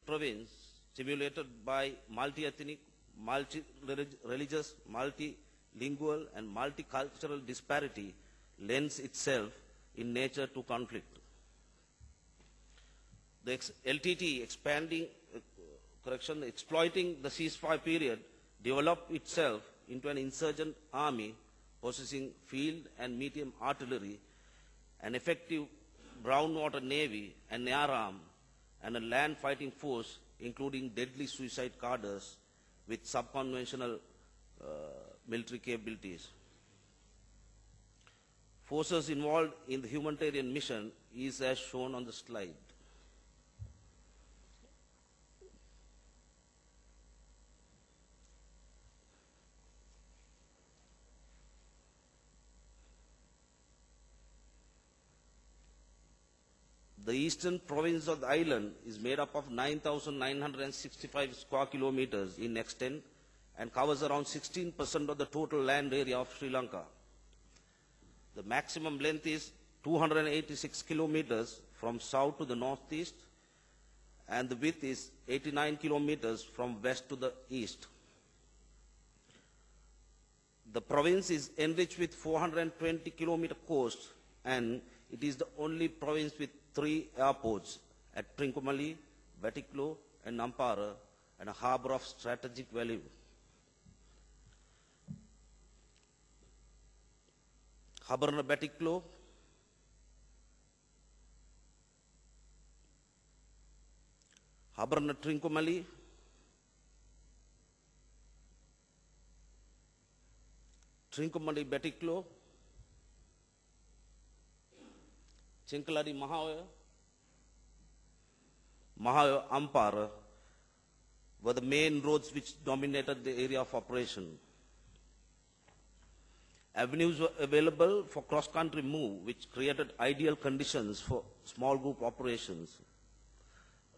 province, simulated by multi-ethnic, multi-religious, multilingual, and multicultural disparity, lends itself in nature to conflict. The LTT exploiting the ceasefire period, developed itself into an insurgent army possessing field and medium artillery, an effective groundwater navy, an air arm, and a land fighting force, including deadly suicide cadres with subconventional military capabilities. Forces involved in the humanitarian mission is as shown on the slide. The eastern province of the island is made up of 9,965 square kilometers in extent and covers around 16% of the total land area of Sri Lanka. The maximum length is 286 kilometers from south to the northeast, and the width is 89 kilometers from west to the east. The province is enriched with 420-kilometer coast, and it is the only province with 3 airports at Trincomalee, Batticaloa, and Nampara, and a harbour of strategic value. Habarna Batticaloa, Habarna Trincomalee, Trincomalee Batticaloa, Chinkaladi Mahawaya, Mahawaya Ampara were the main roads which dominated the area of operation. Avenues were available for cross-country move, which created ideal conditions for small group operations.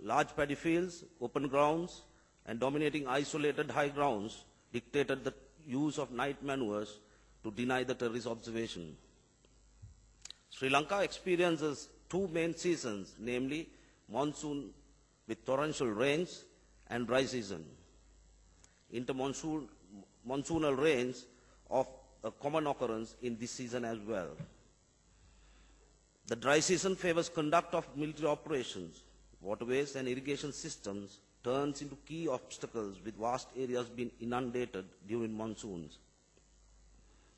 Large paddy fields, open grounds, and dominating isolated high grounds dictated the use of night maneuvers to deny the terrorist observation. Sri Lanka experiences 2 main seasons, namely monsoon with torrential rains and dry season. Intermonsoonal rains of a common occurrence in this season as well. The dry season favors conduct of military operations. Waterways and irrigation systems turns into key obstacles with vast areas being inundated during monsoons.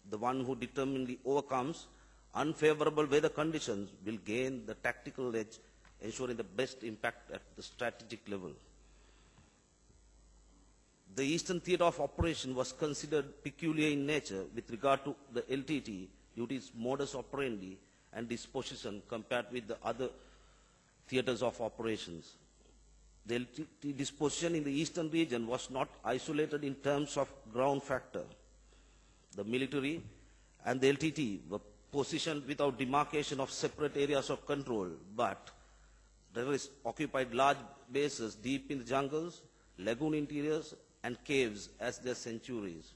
The one who determinedly overcomes unfavorable weather conditions will gain the tactical edge, ensuring the best impact at the strategic level. The Eastern Theatre of Operation was considered peculiar in nature with regard to the LTT due to its modus operandi and disposition compared with the other theatres of operations. The LTT disposition in the eastern region was not isolated in terms of ground factor. The military and the LTT were positioned without demarcation of separate areas of control, but terrorists occupied large bases deep in the jungles, lagoon interiors, and caves as their sanctuaries.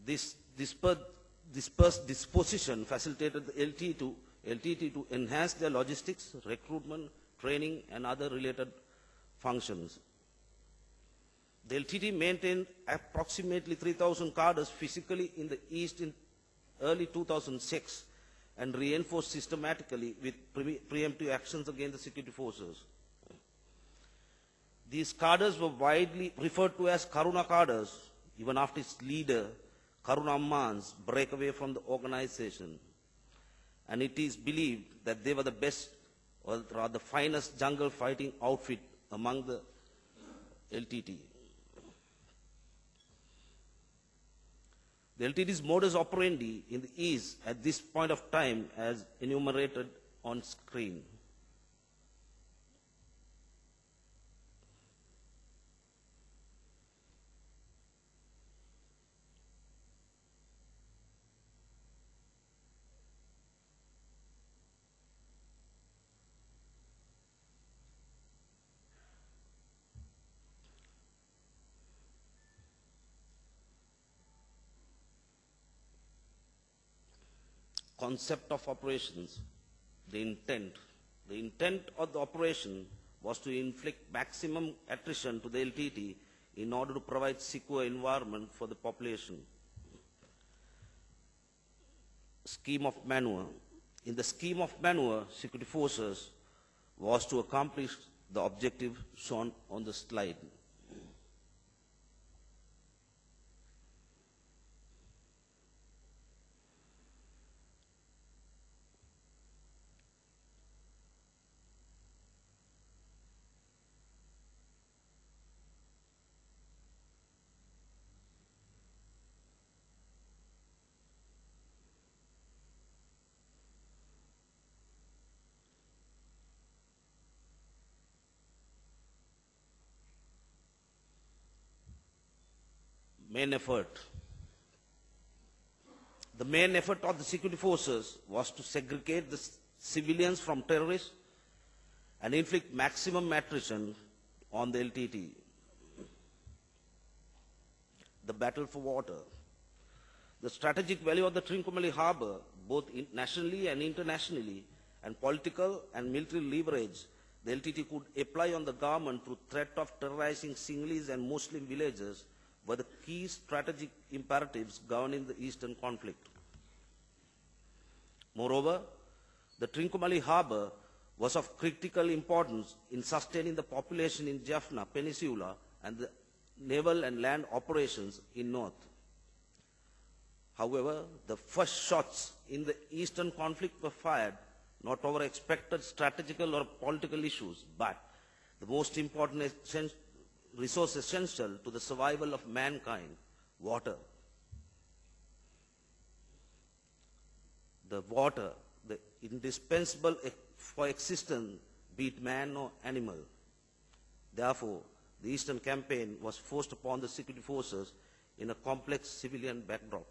This dispersed disposition facilitated the LTT to enhance their logistics, recruitment, training, and other related functions. The LTT maintained approximately 3,000 cadres physically in the east in early 2006 and reinforced systematically with preemptive actions against the security forces. These cadres were widely referred to as Karuna cadres, even after its leader, Karuna Amman's breakaway from the organization. And it is believed that they were the best, or rather the finest jungle fighting outfit among the LTT. The LTT's modus operandi in the East at this point of time as enumerated on screen. Concept of operations, the intent. The intent of the operation was to inflict maximum attrition to the LTT in order to provide secure environment for the population. Scheme of maneuver. In the scheme of maneuver, security forces was to accomplish the objective shown on the slide. Main effort. The main effort of the security forces was to segregate the civilians from terrorists and inflict maximum attrition on the LTT. The battle for water. The strategic value of the Trincomalee Harbour, both nationally and internationally, and political and military leverage, the LTT could apply on the government through threat of terrorizing Sinhalese and Muslim villages were the key strategic imperatives governing the eastern conflict. Moreover, the Trincomalee Harbour was of critical importance in sustaining the population in Jaffna Peninsula and the naval and land operations in north. However, the first shots in the eastern conflict were fired not over expected strategical or political issues, but the most important resource essential to the survival of mankind, water. The water, the indispensable for existence, be it man or animal. Therefore, the Eastern Campaign was forced upon the security forces in a complex civilian backdrop.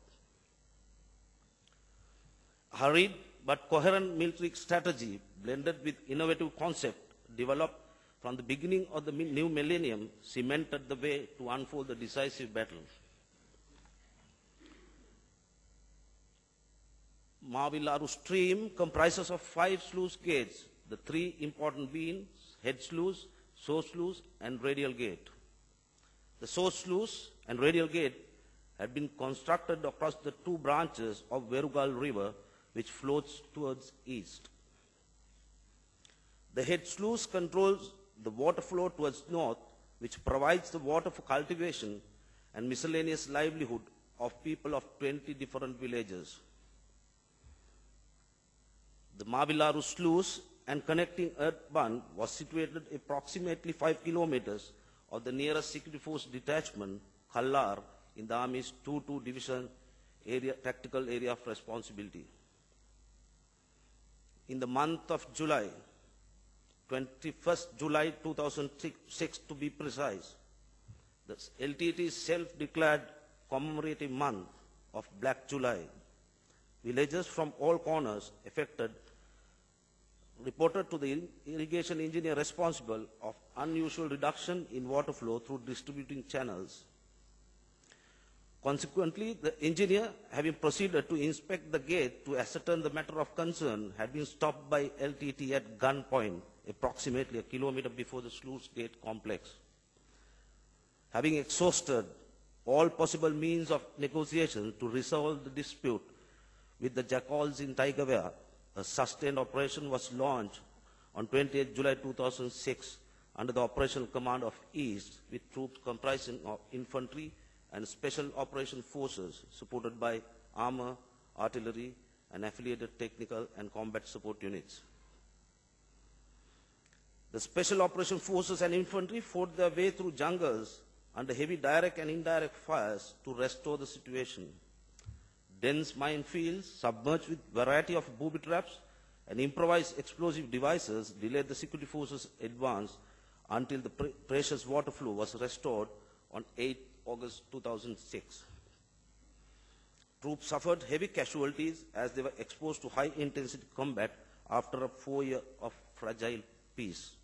Hurried but coherent military strategy blended with innovative concept developed from the beginning of the new millennium cemented the way to unfold the decisive battle. Mavilaru stream comprises of 5 sluice gates, the 3 important being head sluice, source sluice, and radial gate. The source sluice and radial gate had been constructed across the 2 branches of Verugal River, which flows towards east. The head sluice controls the water flow towards north, which provides the water for cultivation and miscellaneous livelihood of people of 20 different villages. The Mavilaru sluice and connecting earth bund was situated approximately 5 kilometers of the nearest security force detachment, Kallar, in the Army's 2-2 division area, tactical area of responsibility. In the month of July, 21st July 2006 to be precise, the LTT's self-declared commemorative month of Black July, villagers from all corners affected reported to the irrigation engineer responsible of unusual reduction in water flow through distributing channels. Consequently, the engineer, having proceeded to inspect the gate to ascertain the matter of concern, had been stopped by LTT at gunpoint, approximately a kilometer before the sluice gate complex. Having exhausted all possible means of negotiation to resolve the dispute with the jackals in Taigavea, a sustained operation was launched on 28 July 2006 under the Operational Command of East, with troops comprising of infantry and special operation forces supported by armor, artillery, and affiliated technical and combat support units. The special operation forces and infantry fought their way through jungles under heavy direct and indirect fires to restore the situation. Dense minefields, submerged with variety of booby traps and improvised explosive devices, delayed the security forces' advance until the precious water flow was restored on 8 August 2006. Troops suffered heavy casualties as they were exposed to high-intensity combat after a 4 years of fragile peace.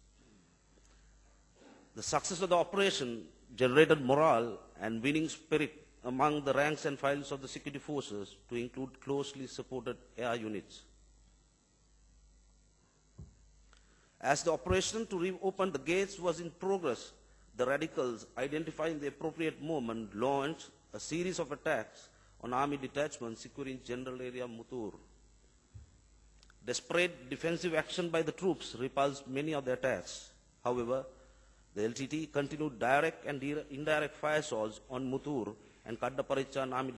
The success of the operation generated morale and winning spirit among the ranks and files of the security forces, to include closely supported air units. As the operation to reopen the gates was in progress, the radicals, identifying the appropriate moment, launched a series of attacks on army detachments securing general area Mutur. Desperate defensive action by the troops repulsed many of the attacks. However, the LTT continued direct and indirect fire assaults on Mutur and Kaddaparichan army